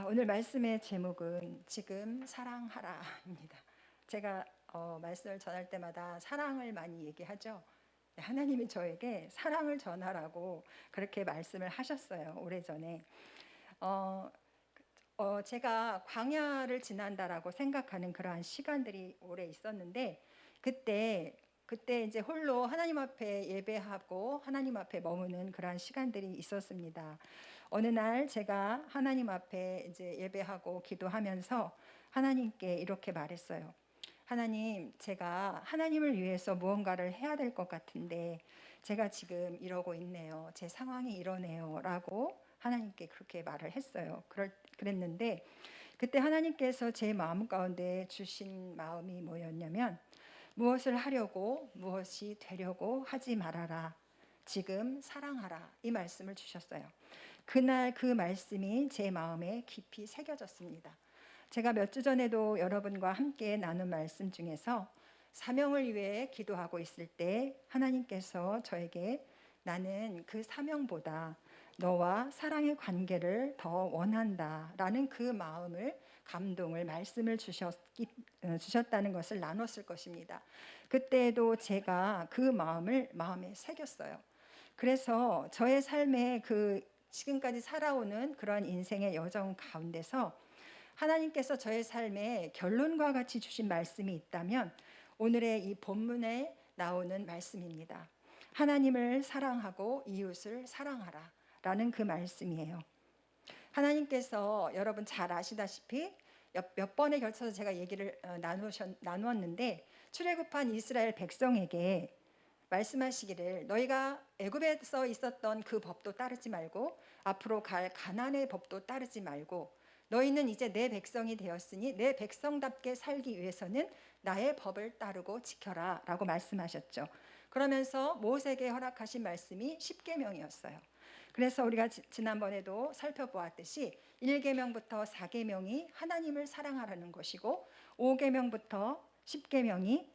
오늘 말씀의 제목은 지금 사랑하라입니다. 제가 말씀을 전할 때마다 사랑을 많이 얘기하죠. 하나님이 저에게 사랑을 전하라고 그렇게 말씀을 하셨어요. 오래전에. 제가 광야를 지난다라고 생각하는 그러한 시간들이 오래 있었는데 그때 이제 홀로 하나님 앞에 예배하고 하나님 앞에 머무는 그러한 시간들이 있었습니다. 어느 날 제가 하나님 앞에 이제 예배하고 기도하면서 하나님께 이렇게 말했어요. 하나님, 제가 하나님을 위해서 무언가를 해야 될 것 같은데 제가 지금 이러고 있네요. 제 상황이 이러네요. 라고 하나님께 그렇게 말을 했어요. 그랬는데 그때 하나님께서 제 마음 가운데 주신 마음이 뭐였냐면, 무엇을 하려고 무엇이 되려고 하지 말아라. 지금 사랑하라. 이 말씀을 주셨어요. 그날 그 말씀이 제 마음에 깊이 새겨졌습니다. 제가 몇 주 전에도 여러분과 함께 나눈 말씀 중에서 사명을 위해 기도하고 있을 때 하나님께서 저에게 나는 그 사명보다 너와 사랑의 관계를 더 원한다라는 그 마음을, 감동을, 말씀을 주셨다는 것을 나눴을 것입니다. 그때도 제가 그 마음을 마음에 새겼어요. 그래서 저의 삶에 지금까지 살아오는 그런 인생의 여정 가운데서 하나님께서 저의 삶에 결론과 같이 주신 말씀이 있다면 오늘의 이 본문에 나오는 말씀입니다. 하나님을 사랑하고 이웃을 사랑하라 라는 그 말씀이에요. 하나님께서 여러분 잘 아시다시피 몇 번에 걸쳐서 제가 얘기를 나누었는데, 출애굽한 이스라엘 백성에게 말씀하시기를 너희가 애굽에서 있었던 그 법도 따르지 말고 앞으로 갈 가나안의 법도 따르지 말고 너희는 이제 내 백성이 되었으니 내 백성답게 살기 위해서는 나의 법을 따르고 지켜라 라고 말씀하셨죠. 그러면서 모세에게 허락하신 말씀이 십계명이었어요. 그래서 우리가 지난번에도 살펴보았듯이 1계명부터 4계명이 하나님을 사랑하라는 것이고 5계명부터 10계명이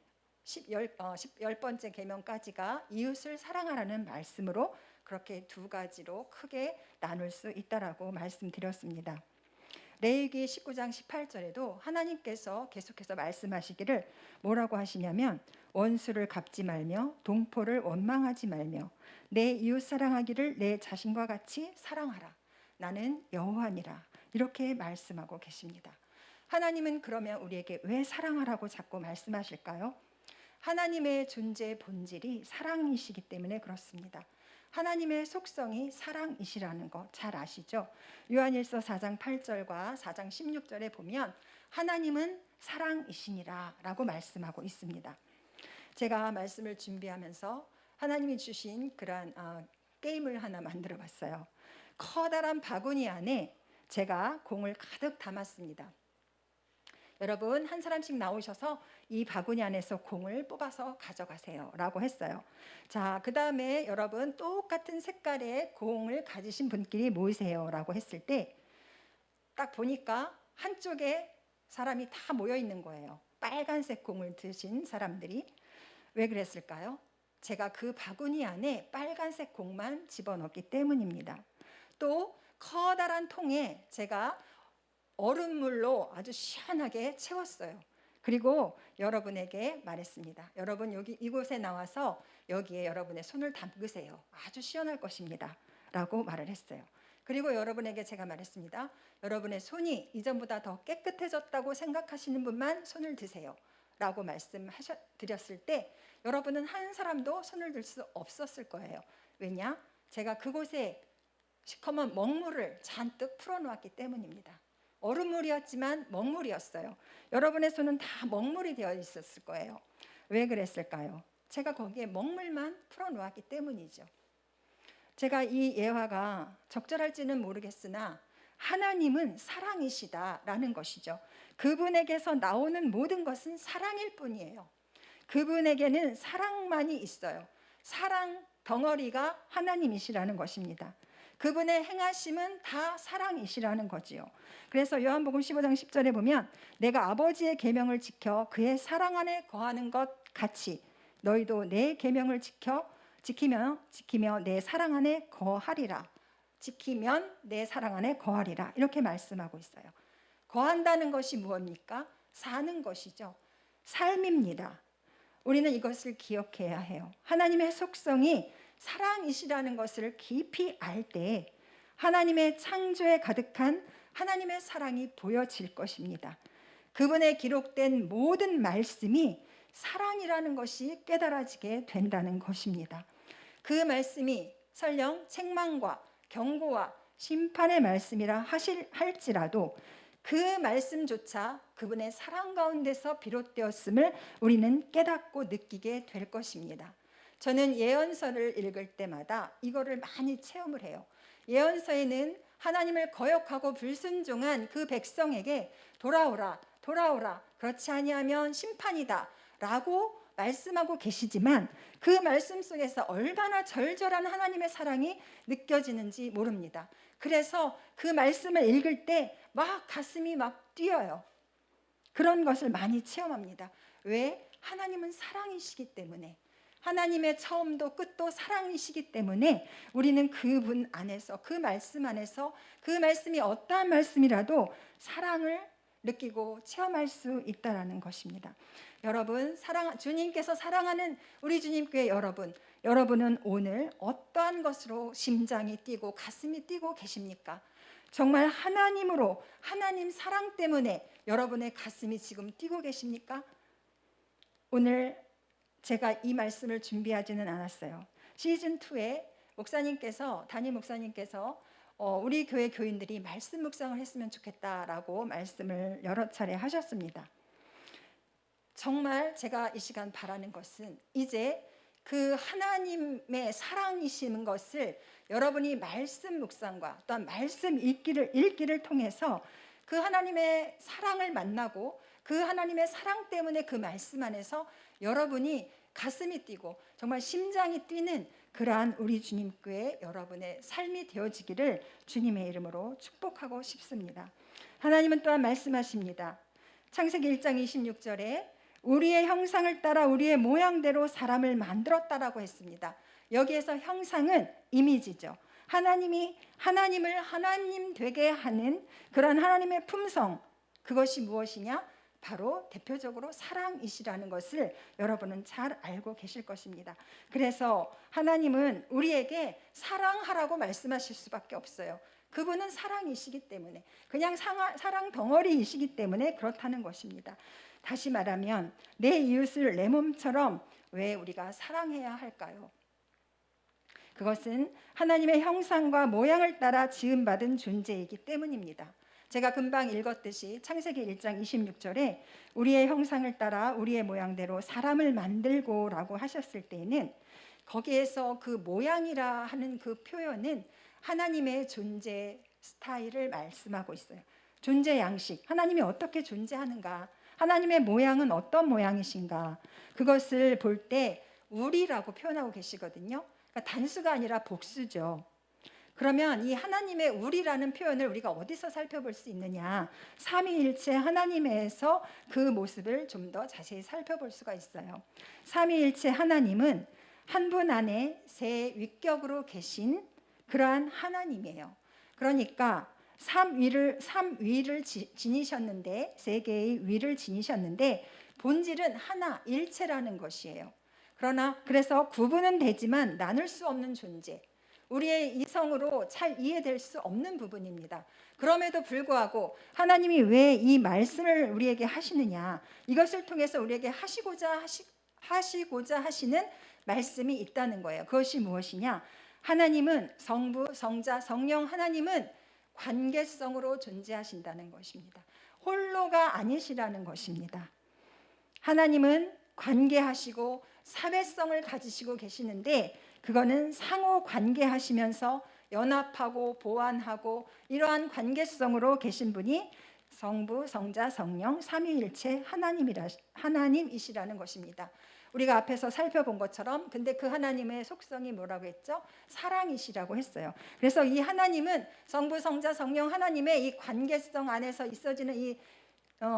10번째 계명까지가 이웃을 사랑하라는 말씀으로 그렇게 두 가지로 크게 나눌 수 있다라고 말씀드렸습니다. 레위기 19장 18절에도 하나님께서 계속해서 말씀하시기를 뭐라고 하시냐면, 원수를 갚지 말며 동포를 원망하지 말며 내 이웃 사랑하기를 내 자신과 같이 사랑하라. 나는 여호와니라. 이렇게 말씀하고 계십니다. 하나님은 그러면 우리에게 왜 사랑하라고 자꾸 말씀하실까요? 하나님의 존재의 본질이 사랑이시기 때문에 그렇습니다. 하나님의 속성이 사랑이시라는 거 잘 아시죠? 요한일서 4장 8절과 4장 16절에 보면 하나님은 사랑이시니라 라고 말씀하고 있습니다. 제가 말씀을 준비하면서 하나님이 주신 그런 게임을 하나 만들어 봤어요. 커다란 바구니 안에 제가 공을 가득 담았습니다. 여러분 한 사람씩 나오셔서 이 바구니 안에서 공을 뽑아서 가져가세요 라고 했어요. 자, 그 다음에 여러분 똑같은 색깔의 공을 가지신 분끼리 모이세요 라고 했을 때 딱 보니까 한쪽에 사람이 다 모여 있는 거예요. 빨간색 공을 드신 사람들이. 왜 그랬을까요? 제가 그 바구니 안에 빨간색 공만 집어넣기 때문입니다. 또 커다란 통에 제가 얼음물로 아주 시원하게 채웠어요. 그리고 여러분에게 말했습니다. 여러분 여기 이곳에 나와서 여기에 여러분의 손을 담그세요. 아주 시원할 것입니다 라고 말을 했어요. 그리고 여러분에게 제가 말했습니다. 여러분의 손이 이전보다 더 깨끗해졌다고 생각하시는 분만 손을 드세요 라고 말씀드렸을 때 여러분은 한 사람도 손을 들 수 없었을 거예요. 왜냐? 제가 그곳에 시커먼 먹물을 잔뜩 풀어놓았기 때문입니다. 얼음물이었지만 먹물이었어요. 여러분의 손은 다 먹물이 되어 있었을 거예요. 왜 그랬을까요? 제가 거기에 먹물만 풀어놓았기 때문이죠. 제가 이 예화가 적절할지는 모르겠으나 하나님은 사랑이시다라는 것이죠. 그분에게서 나오는 모든 것은 사랑일 뿐이에요. 그분에게는 사랑만이 있어요. 사랑 덩어리가 하나님이시라는 것입니다. 그분의 행하심은 다 사랑이시라는 거지요. 그래서 요한복음 15장 10절에 보면 내가 아버지의 계명을 지켜 그의 사랑 안에 거하는 것 같이 너희도 내 계명을 지키며 내 사랑 안에 거하리라. 지키면 내 사랑 안에 거하리라. 이렇게 말씀하고 있어요. 거한다는 것이 무엇입니까? 사는 것이죠. 삶입니다. 우리는 이것을 기억해야 해요. 하나님의 속성이 사랑이시라는 것을 깊이 알 때 하나님의 창조에 가득한 하나님의 사랑이 보여질 것입니다. 그분의 기록된 모든 말씀이 사랑이라는 것이 깨달아지게 된다는 것입니다. 그 말씀이 설령 책망과 경고와 심판의 말씀이라 할지라도 그 말씀조차 그분의 사랑 가운데서 비롯되었음을 우리는 깨닫고 느끼게 될 것입니다. 저는 예언서를 읽을 때마다 이거를 많이 체험을 해요. 예언서에는 하나님을 거역하고 불순종한 그 백성에게 돌아오라, 돌아오라, 그렇지 아니하면 심판이다 라고 말씀하고 계시지만 그 말씀 속에서 얼마나 절절한 하나님의 사랑이 느껴지는지 모릅니다. 그래서 그 말씀을 읽을 때 막 가슴이 막 뛰어요. 그런 것을 많이 체험합니다. 왜? 하나님은 사랑이시기 때문에, 하나님의 처음도 끝도 사랑이시기 때문에 우리는 그분 안에서, 그 말씀 안에서, 그 말씀이 어떠한 말씀이라도 사랑을 느끼고 체험할 수 있다는 것입니다. 여러분, 주님께서 사랑하는 우리 주님교회 여러분은 오늘 어떠한 것으로 심장이 뛰고 가슴이 뛰고 계십니까? 정말 하나님으로, 하나님 사랑 때문에 여러분의 가슴이 지금 뛰고 계십니까? 오늘 제가 이 말씀을 준비하지는 않았어요. 시즌2에 담임 목사님께서 우리 교회 교인들이 말씀 묵상을 했으면 좋겠다라고 말씀을 여러 차례 하셨습니다. 정말 제가 이 시간 바라는 것은 이제 그 하나님의 사랑이신 것을 여러분이 말씀 묵상과 또한 말씀 읽기를 통해서 그 하나님의 사랑을 만나고 그 하나님의 사랑 때문에 그 말씀 안에서 여러분이 가슴이 뛰고 정말 심장이 뛰는 그러한 우리 주님교회 여러분의 삶이 되어지기를 주님의 이름으로 축복하고 싶습니다. 하나님은 또한 말씀하십니다. 창세기 1장 26절에 우리의 형상을 따라 우리의 모양대로 사람을 만들었다라고 했습니다. 여기에서 형상은 이미지죠. 하나님을 하나님 되게 하는 그런 하나님의 품성, 그것이 무엇이냐? 바로 대표적으로 사랑이시라는 것을 여러분은 잘 알고 계실 것입니다. 그래서 하나님은 우리에게 사랑하라고 말씀하실 수밖에 없어요. 그분은 사랑이시기 때문에, 그냥 사랑 덩어리이시기 때문에 그렇다는 것입니다. 다시 말하면 내 이웃을 내 몸처럼 왜 우리가 사랑해야 할까요? 그것은 하나님의 형상과 모양을 따라 지음받은 존재이기 때문입니다. 제가 금방 읽었듯이 창세기 1장 26절에 우리의 형상을 따라 우리의 모양대로 사람을 만들고 라고 하셨을 때에는 거기에서 그 모양이라 하는 그 표현은 하나님의 존재 스타일을 말씀하고 있어요. 존재 양식, 하나님이 어떻게 존재하는가, 하나님의 모양은 어떤 모양이신가, 그것을 볼 때 우리라고 표현하고 계시거든요. 그러니까 단수가 아니라 복수죠. 그러면 이 하나님의 우리라는 표현을 우리가 어디서 살펴볼 수 있느냐? 삼위일체 하나님에서 그 모습을 좀 더 자세히 살펴볼 수가 있어요. 삼위일체 하나님은 한 분 안에 세 위격으로 계신 그러한 하나님이에요. 그러니까 삼위를 지니셨는데, 세 개의 위를 지니셨는데 본질은 하나, 일체라는 것이에요. 그래서 구분은 되지만 나눌 수 없는 존재, 우리의 이성으로 잘 이해될 수 없는 부분입니다. 그럼에도 불구하고 하나님이 왜 이 말씀을 우리에게 하시느냐, 이것을 통해서 우리에게 하시고자 하시는 말씀이 있다는 거예요. 그것이 무엇이냐? 하나님은 성부, 성자, 성령, 하나님은 관계성으로 존재하신다는 것입니다. 홀로가 아니시라는 것입니다. 하나님은 관계하시고 사회성을 가지시고 계시는데 그거는 상호 관계하시면서 연합하고 보완하고 이러한 관계성으로 계신 분이 성부, 성자, 성령, 삼위일체 하나님이시라는 것입니다. 우리가 앞에서 살펴본 것처럼 근데 그 하나님의 속성이 뭐라고 했죠? 사랑이시라고 했어요. 그래서 이 하나님은 성부, 성자, 성령 하나님의 이 관계성 안에서 있어지는 이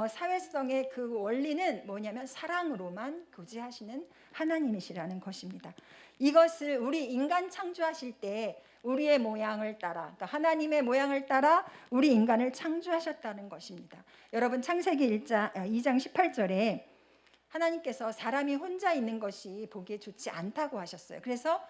사회성의 그 원리는 뭐냐면 사랑으로만 교제하시는 하나님이시라는 것입니다. 이것을 우리 인간 창조하실 때 우리의 모양을 따라, 그러니까 하나님의 모양을 따라 우리 인간을 창조하셨다는 것입니다. 여러분 창세기 2장 18절에 하나님께서 사람이 혼자 있는 것이 보기에 좋지 않다고 하셨어요. 그래서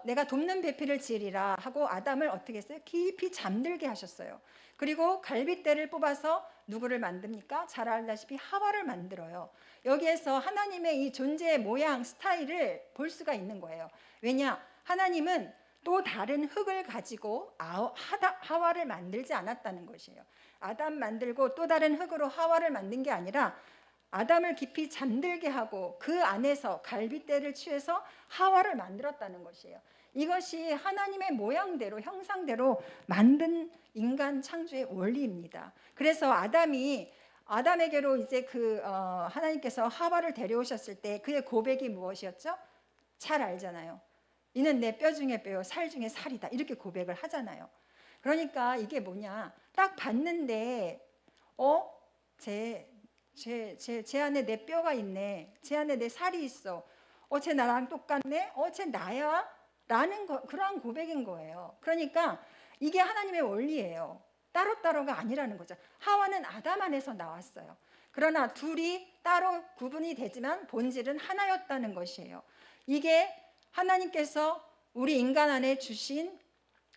내가 돕는 배필을 지으리라 하고 아담을 어떻게 했어요? 깊이 잠들게 하셨어요. 그리고 갈빗대를 뽑아서 누구를 만듭니까? 잘 알다시피 하와를 만들어요. 여기에서 하나님의 이 존재의 모양, 스타일을 볼 수가 있는 거예요. 왜냐? 하나님은 또 다른 흙을 가지고 하와를 만들지 않았다는 것이에요. 아담 만들고 또 다른 흙으로 하와를 만든 게 아니라 아담을 깊이 잠들게 하고 그 안에서 갈빗대를 취해서 하와를 만들었다는 것이에요. 이것이 하나님의 모양대로 형상대로 만든 인간 창조의 원리입니다. 그래서 아담에게로 이제 하나님께서 하와를 데려오셨을 때 그의 고백이 무엇이었죠? 잘 알잖아요. 이는 내 뼈 중에 뼈요 살 중에 살이다. 이렇게 고백을 하잖아요. 그러니까 이게 뭐냐? 딱 봤는데 제 안에 내 뼈가 있네. 제 안에 내 살이 있어. 쟤 나랑 똑같네. 쟤 나야. 라는 그러한 고백인 거예요. 그러니까 이게 하나님의 원리예요. 따로따로가 아니라는 거죠. 하와는 아담 안에서 나왔어요. 그러나 둘이 따로 구분이 되지만 본질은 하나였다는 것이에요. 이게 하나님께서 우리 인간 안에 주신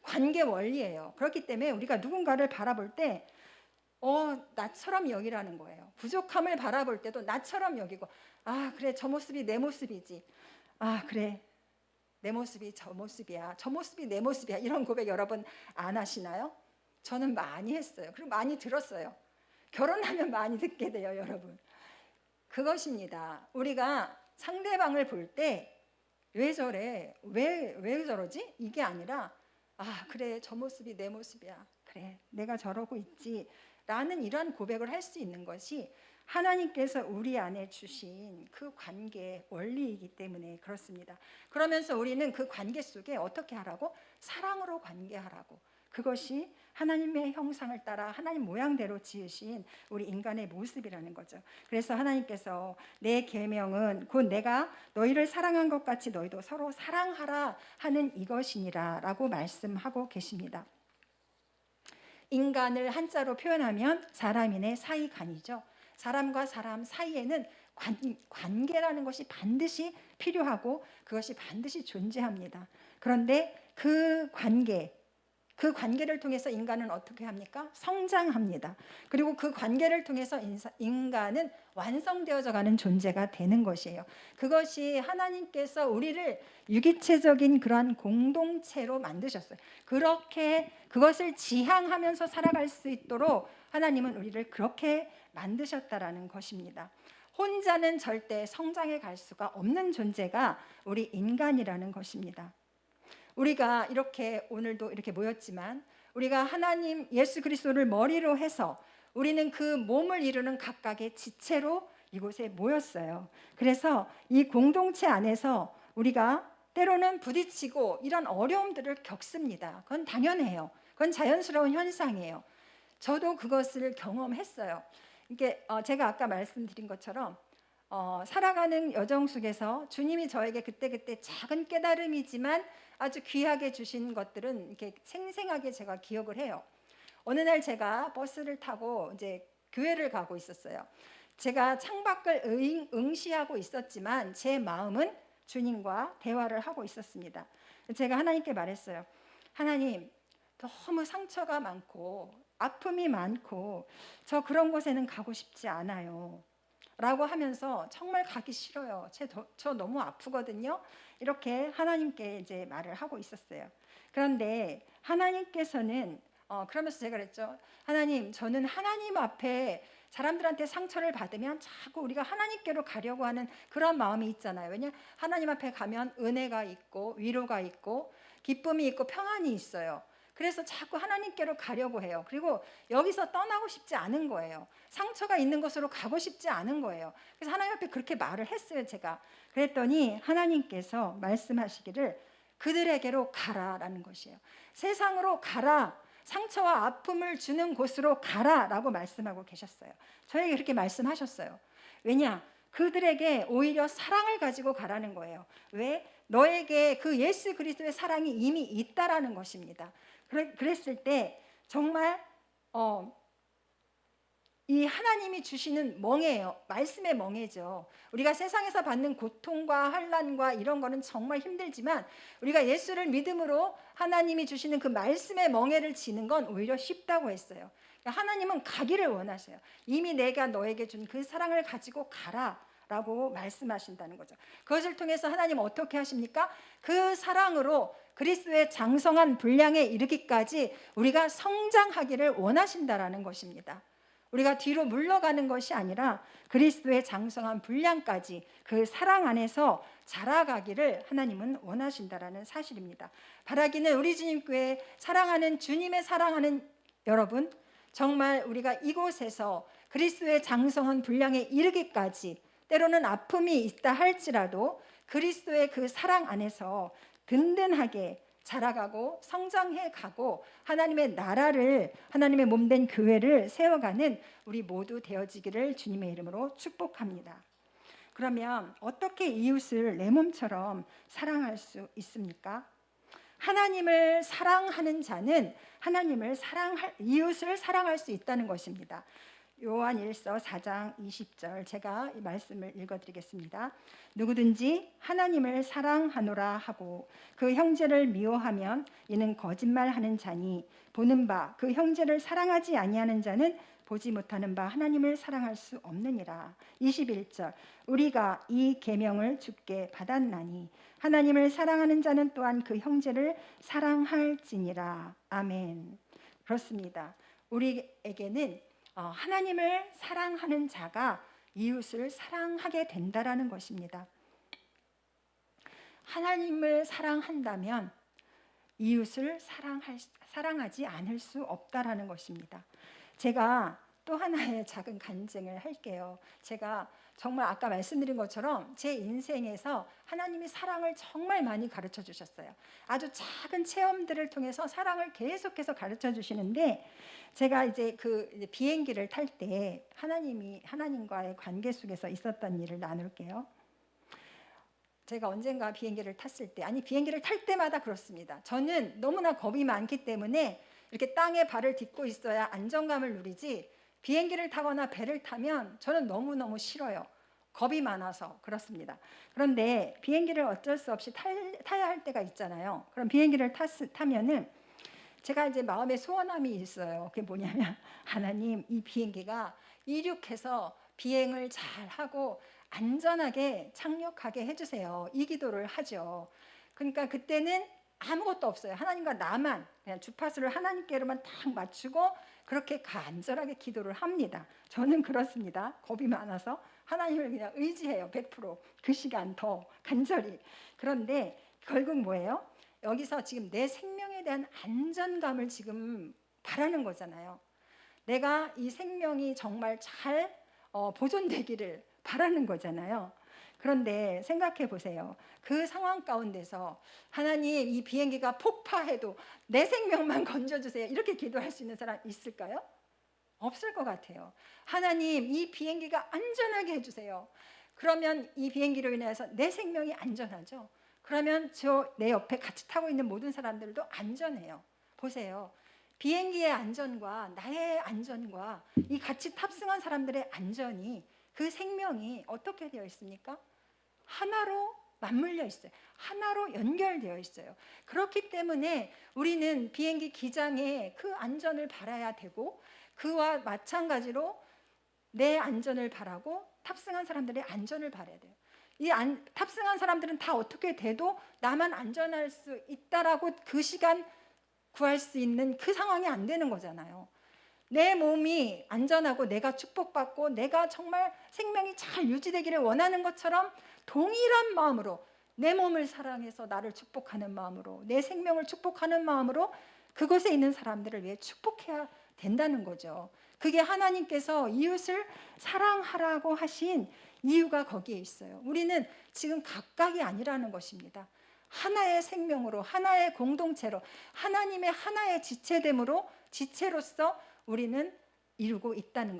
관계 원리예요. 그렇기 때문에 우리가 누군가를 바라볼 때 나처럼 여기라는 거예요. 부족함을 바라볼 때도 나처럼 여기고, 그래, 저 모습이 내 모습이지. 그래, 내 모습이 저 모습이야. 저 모습이 내 모습이야. 이런 고백 여러분 안 하시나요? 저는 많이 했어요. 그리고 많이 들었어요. 결혼하면 많이 듣게 돼요, 여러분. 그것입니다. 우리가 상대방을 볼 때 왜 저래? 왜 저러지? 이게 아니라 그래, 저 모습이 내 모습이야. 그래, 내가 저러고 있지. 라는 이러한 고백을 할 수 있는 것이 하나님께서 우리 안에 주신 그 관계의 원리이기 때문에 그렇습니다. 그러면서 우리는 그 관계 속에 어떻게 하라고? 사랑으로 관계하라고. 그것이 하나님의 형상을 따라 하나님 모양대로 지으신 우리 인간의 모습이라는 거죠. 그래서 하나님께서 내 계명은 곧 내가 너희를 사랑한 것 같이 너희도 서로 사랑하라 하는 이것이니라 라고 말씀하고 계십니다. 인간을 한자로 표현하면 사람인의 사이간이죠. 사람과 사람 사이에는 관계라는 것이 반드시 필요하고 그것이 반드시 존재합니다. 그런데 그 관계를 통해서 인간은 어떻게 합니까? 성장합니다. 그리고 그 관계를 통해서 인간은 완성되어져 가는 존재가 되는 것이에요. 그것이 하나님께서 우리를 유기체적인 그러한 공동체로 만드셨어요. 그렇게 그것을 지향하면서 살아갈 수 있도록 하나님은 우리를 그렇게 만드셨다라는 것입니다. 혼자는 절대 성장해 갈 수가 없는 존재가 우리 인간이라는 것입니다. 우리가 이렇게 오늘도 이렇게 모였지만 우리가 하나님 예수 그리스도를 머리로 해서 우리는 그 몸을 이루는 각각의 지체로 이곳에 모였어요. 그래서 이 공동체 안에서 우리가 때로는 부딪히고 이런 어려움들을 겪습니다. 그건 당연해요. 그건 자연스러운 현상이에요. 저도 그것을 경험했어요. 이게 제가 아까 말씀드린 것처럼 살아가는 여정 속에서 주님이 저에게 그때그때 작은 깨달음이지만 아주 귀하게 주신 것들은 이렇게 생생하게 제가 기억을 해요. 어느 날 제가 버스를 타고 이제 교회를 가고 있었어요. 제가 창밖을 응시하고 있었지만 제 마음은 주님과 대화를 하고 있었습니다. 제가 하나님께 말했어요. 하나님, 너무 상처가 많고 아픔이 많고 저 그런 곳에는 가고 싶지 않아요. 라고 하면서 정말 가기 싫어요. 저 너무 아프거든요. 이렇게 하나님께 이제 말을 하고 있었어요. 그런데 하나님께서는 그러면서 제가 그랬죠. 하나님, 저는 하나님 앞에 사람들한테 상처를 받으면 자꾸 우리가 하나님께로 가려고 하는 그런 마음이 있잖아요. 왜냐? 하나님 앞에 가면 은혜가 있고 위로가 있고 기쁨이 있고 평안이 있어요. 그래서 자꾸 하나님께로 가려고 해요. 그리고 여기서 떠나고 싶지 않은 거예요. 상처가 있는 곳으로 가고 싶지 않은 거예요. 그래서 하나님 앞에 그렇게 말을 했어요, 제가. 그랬더니 하나님께서 말씀하시기를 그들에게로 가라라는 것이에요. 세상으로 가라. 상처와 아픔을 주는 곳으로 가라라고 말씀하고 계셨어요. 저에게 그렇게 말씀하셨어요. 왜냐? 그들에게 오히려 사랑을 가지고 가라는 거예요. 왜? 너에게 그 예수 그리스도의 사랑이 이미 있다라는 것입니다. 그랬을 때 정말 이 하나님이 주시는 멍에예요. 말씀의 멍에죠. 우리가 세상에서 받는 고통과 환난과 이런 거는 정말 힘들지만 우리가 예수를 믿음으로 하나님이 주시는 그 말씀의 멍에를 지는 건 오히려 쉽다고 했어요. 하나님은 가기를 원하셔요. 이미 내가 너에게 준 그 사랑을 가지고 가라라고 말씀하신다는 거죠. 그것을 통해서 하나님 어떻게 하십니까? 그 사랑으로 그리스도의 장성한 분량에 이르기까지 우리가 성장하기를 원하신다라는 것입니다. 우리가 뒤로 물러가는 것이 아니라 그리스도의 장성한 분량까지 그 사랑 안에서 자라가기를 하나님은 원하신다라는 사실입니다. 바라기는 우리 주님교회 사랑하는 주님의 사랑하는 여러분, 정말 우리가 이곳에서 그리스도의 장성한 분량에 이르기까지 때로는 아픔이 있다 할지라도 그리스도의 그 사랑 안에서 든든하게 자라가고 성장해 가고 하나님의 나라를, 하나님의 몸된 교회를 세워가는 우리 모두 되어지기를 주님의 이름으로 축복합니다. 그러면 어떻게 이웃을 내 몸처럼 사랑할 수 있습니까? 하나님을 사랑하는 자는 이웃을 사랑할 수 있다는 것입니다. 요한 1서 4장 20절 제가 이 말씀을 읽어드리겠습니다. 누구든지 하나님을 사랑하노라 하고 그 형제를 미워하면 이는 거짓말하는 자니 보는 바 그 형제를 사랑하지 아니하는 자는 보지 못하는 바 하나님을 사랑할 수 없느니라. 21절 우리가 이 계명을 주께 받았나니 하나님을 사랑하는 자는 또한 그 형제를 사랑할지니라. 아멘. 그렇습니다. 우리에게는 하나님을 사랑하는 자가 이웃을 사랑하게 된다라는 것입니다. 하나님을 사랑한다면 이웃을 사랑하지 않을 수 없다라는 것입니다. 제가 또 하나의 작은 간증을 할게요. 제가 정말 아까 말씀드린 것처럼 제 인생에서 하나님이 사랑을 정말 많이 가르쳐 주셨어요. 아주 작은 체험들을 통해서 사랑을 계속해서 가르쳐 주시는데 제가 이제 비행기를 탈 때 하나님과의 관계 속에서 있었던 일을 나눌게요. 제가 언젠가 비행기를 탔을 때, 비행기를 탈 때마다 그렇습니다. 저는 너무나 겁이 많기 때문에 이렇게 땅에 발을 딛고 있어야 안정감을 누리지, 비행기를 타거나 배를 타면 저는 너무너무 싫어요. 겁이 많아서 그렇습니다. 그런데 비행기를 어쩔 수 없이 타야 할 때가 있잖아요. 그럼 비행기를 타면은 제가 이제 마음에 소원함이 있어요. 그게 뭐냐면 하나님, 이 비행기가 이륙해서 비행을 잘하고 안전하게 착륙하게 해주세요. 이 기도를 하죠. 그러니까 그때는 아무것도 없어요. 하나님과 나만, 그냥 주파수를 하나님께로만 딱 맞추고 그렇게 간절하게 기도를 합니다. 저는 그렇습니다. 겁이 많아서 하나님을 그냥 의지해요. 100%. 그 시간 더 간절히. 그런데 결국 뭐예요? 여기서 지금 내 생명에 대한 안전감을 지금 바라는 거잖아요. 내가 이 생명이 정말 잘 보존되기를 바라는 거잖아요. 그런데 생각해 보세요. 그 상황 가운데서 하나님, 이 비행기가 폭파해도 내 생명만 건져주세요, 이렇게 기도할 수 있는 사람 있을까요? 없을 것 같아요. 하나님, 이 비행기가 안전하게 해주세요. 그러면 이 비행기로 인해서 내 생명이 안전하죠. 그러면 내 옆에 같이 타고 있는 모든 사람들도 안전해요. 보세요. 비행기의 안전과 나의 안전과 이 같이 탑승한 사람들의 안전이, 그 생명이 어떻게 되어 있습니까? 하나로 맞물려 있어요. 하나로 연결되어 있어요. 그렇기 때문에 우리는 비행기 기장에 그 안전을 바라야 되고, 그와 마찬가지로 내 안전을 바라고 탑승한 사람들의 안전을 바라야 돼요. 탑승한 사람들은 다 어떻게 돼도 나만 안전할 수 있다라고 그 시간 구할 수 있는 그 상황이 안 되는 거잖아요. 내 몸이 안전하고 내가 축복받고 내가 정말 생명이 잘 유지되기를 원하는 것처럼 동일한 마음으로 내 몸을 사랑해서 나를 축복하는 마음으로, 내 생명을 축복하는 마음으로 그곳에 있는 사람들을 위해 축복해야 된다는 거죠. 그게 하나님께서 이웃을 사랑하라고 하신 이유가 거기에 있어요. 우리는 지금 각각이 아니라는 것입니다. 하나의 생명으로, 하나의 공동체로, 하나님의 하나의 지체로서 우리는 이루고 있다는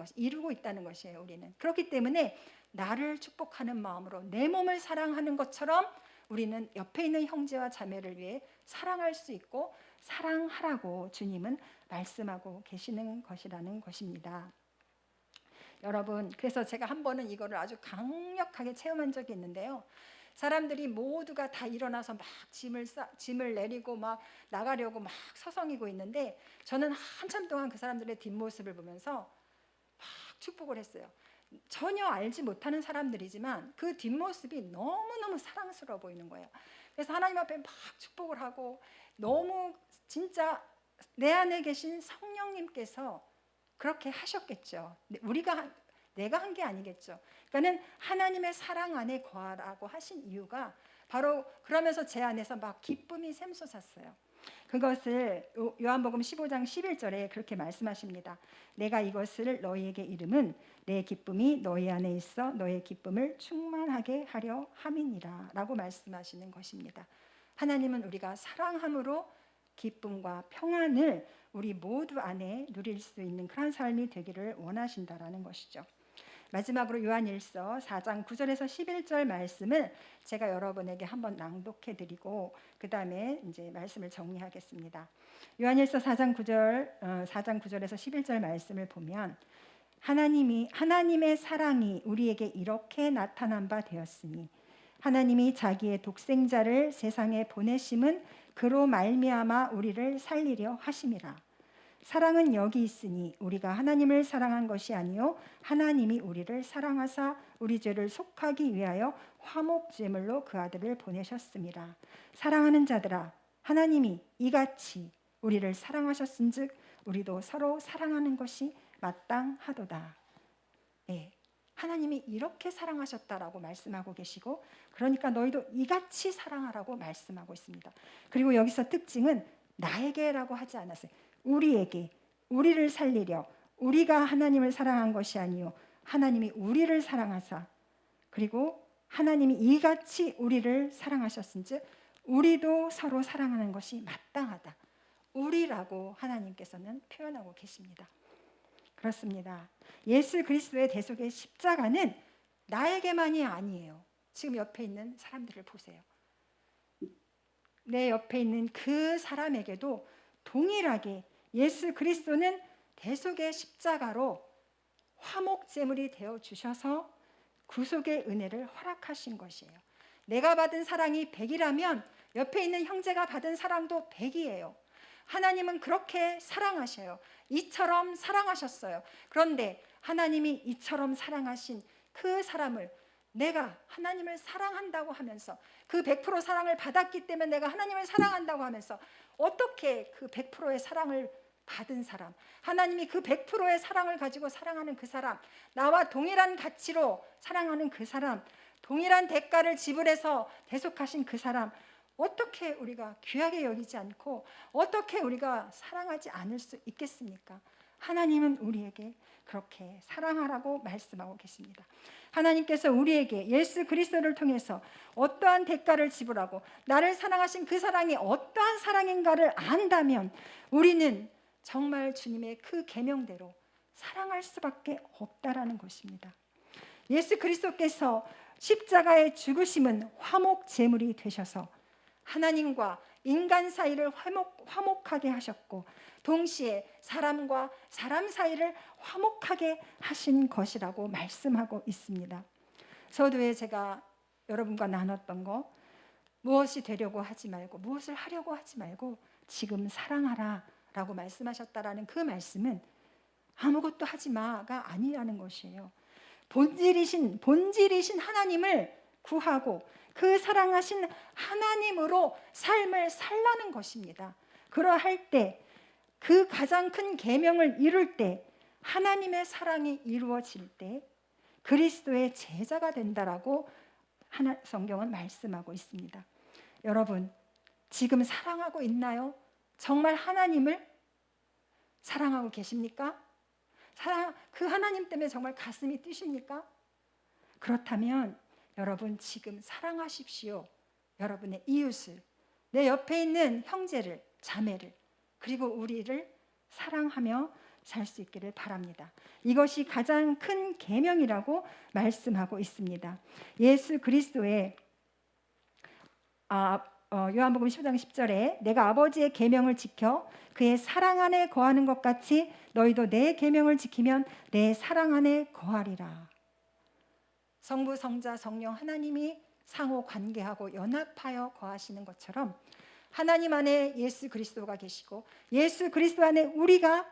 것이에요. 우리는 그렇기 때문에 나를 축복하는 마음으로 내 몸을 사랑하는 것처럼 우리는 옆에 있는 형제와 자매를 위해 사랑할 수 있고 사랑하라고 주님은 말씀하고 계시는 것이라는 것입니다. 여러분, 그래서 제가 한 번은 이거를 아주 강력하게 체험한 적이 있는데요. 사람들이 모두가 다 일어나서 막 짐을 내리고 막 나가려고 막 서성이고 있는데 저는 한참 동안 그 사람들의 뒷모습을 보면서 막 축복을 했어요. 전혀 알지 못하는 사람들이지만 그 뒷모습이 너무너무 사랑스러워 보이는 거예요. 그래서 하나님 앞에 막 축복을 하고 너무 진짜 내 안에 계신 성령님께서 그렇게 하셨겠죠. 내가 한 게 아니겠죠. 그러니까는 하나님의 사랑 안에 거하라고 하신 이유가 바로 그러면서 제 안에서 막 기쁨이 샘솟았어요. 그것을 요한복음 15장 11절에 그렇게 말씀하십니다. 내가 이것을 너희에게 이름은 내 기쁨이 너희 안에 있어 너의 기쁨을 충만하게 하려 함이니라 라고 말씀하시는 것입니다. 하나님은 우리가 사랑함으로 기쁨과 평안을 우리 모두 안에 누릴 수 있는 그런 삶이 되기를 원하신다라는 것이죠. 마지막으로 요한일서 4장 9절에서 11절 말씀을 제가 여러분에게 한번 낭독해 드리고 그 다음에 이제 말씀을 정리하겠습니다. 요한일서 4장 9절에서 11절 말씀을 보면 하나님의 사랑이 우리에게 이렇게 나타난 바 되었으니 하나님이 자기의 독생자를 세상에 보내심은 그로 말미암아 우리를 살리려 하심이라. 사랑은 여기 있으니 우리가 하나님을 사랑한 것이 아니요 하나님이 우리를 사랑하사 우리 죄를 속하기 위하여 화목 제물로 그 아들을 보내셨습니다. 사랑하는 자들아, 하나님이 이같이 우리를 사랑하셨은즉 우리도 서로 사랑하는 것이 마땅하도다. 네, 하나님이 이렇게 사랑하셨다라고 말씀하고 계시고, 그러니까 너희도 이같이 사랑하라고 말씀하고 있습니다. 그리고 여기서 특징은 나에게라고 하지 않았어요. 우리에게, 우리를 살리려, 우리가 하나님을 사랑한 것이 아니요 하나님이 우리를 사랑하사, 그리고 하나님이 이같이 우리를 사랑하셨은즉 우리도 서로 사랑하는 것이 마땅하다. 우리라고 하나님께서는 표현하고 계십니다. 그렇습니다. 예수 그리스도의 대속의 십자가는 나에게만이 아니에요. 지금 옆에 있는 사람들을 보세요. 내 옆에 있는 그 사람에게도 동일하게 예수 그리스도는 대속의 십자가로 화목 제물이 되어 주셔서 구속의 은혜를 허락하신 것이에요. 내가 받은 사랑이 100이라면 옆에 있는 형제가 받은 사랑도 100이에요. 하나님은 그렇게 사랑하셔요. 이처럼 사랑하셨어요. 그런데 하나님이 이처럼 사랑하신 그 사람을 내가 하나님을 사랑한다고 하면서 그 100% 사랑을 받았기 때문에 내가 하나님을 사랑한다고 하면서 어떻게 그 100%의 사랑을 받은 사람, 하나님이 그 100%의 사랑을 가지고 사랑하는 그 사람, 나와 동일한 가치로 사랑하는 그 사람, 동일한 대가를 지불해서 대속하신 그 사람, 어떻게 우리가 귀하게 여기지 않고 어떻게 우리가 사랑하지 않을 수 있겠습니까? 하나님은 우리에게 그렇게 사랑하라고 말씀하고 계십니다. 하나님께서 우리에게 예수 그리스도를 통해서 어떠한 대가를 지불하고 나를 사랑하신 그 사랑이 어떠한 사랑인가를 안다면 우리는 정말 주님의 그 계명대로 사랑할 수밖에 없다라는 것입니다. 예수 그리스도께서 십자가의 죽으심은 화목 제물이 되셔서 하나님과 인간 사이를 화목하게 하셨고 동시에 사람과 사람 사이를 화목하게 하신 것이라고 말씀하고 있습니다. 서두에 제가 여러분과 나눴던 거, 무엇이 되려고 하지 말고 무엇을 하려고 하지 말고 지금 사랑하라 라고 말씀하셨다라는 그 말씀은 아무것도 하지 마가 아니라는 것이에요. 본질이신 하나님을 구하고 그 사랑하신 하나님으로 삶을 살라는 것입니다. 그러할 때 그 가장 큰 계명을 이룰 때 하나님의 사랑이 이루어질 때 그리스도의 제자가 된다라고 성경은 말씀하고 있습니다. 여러분, 지금 사랑하고 있나요? 정말 하나님을 사랑하고 계십니까? 그 하나님 때문에 정말 가슴이 뛰십니까? 그렇다면 여러분 지금 사랑하십시오. 여러분의 이웃을, 내 옆에 있는 형제를, 자매를, 그리고 우리를 사랑하며 살 수 있기를 바랍니다. 이것이 가장 큰 계명이라고 말씀하고 있습니다. 예수 그리스도의 요한복음 15장 10절에 내가 아버지의 계명을 지켜 그의 사랑 안에 거하는 것 같이 너희도 내 계명을 지키면 내 사랑 안에 거하리라. 성부, 성자, 성령 하나님이 상호 관계하고 연합하여 거하시는 것처럼 하나님 안에 예수 그리스도가 계시고 예수 그리스도 안에 우리가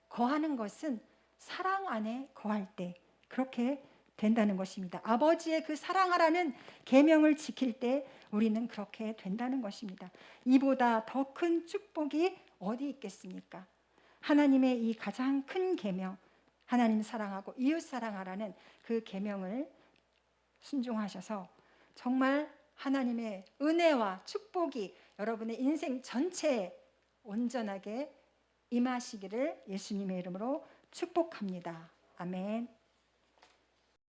거하는 것은 사랑 안에 거할 때 그렇게 된다는 것입니다. 아버지의 그 사랑하라는 계명을 지킬 때 우리는 그렇게 된다는 것입니다. 이보다 더 큰 축복이 어디 있겠습니까? 하나님의 이 가장 큰 계명, 하나님 사랑하고 이웃 사랑하라는 그 계명을 순종하셔서 정말 하나님의 은혜와 축복이 여러분의 인생 전체에 온전하게 임하시기를 예수님의 이름으로 축복합니다. 아멘.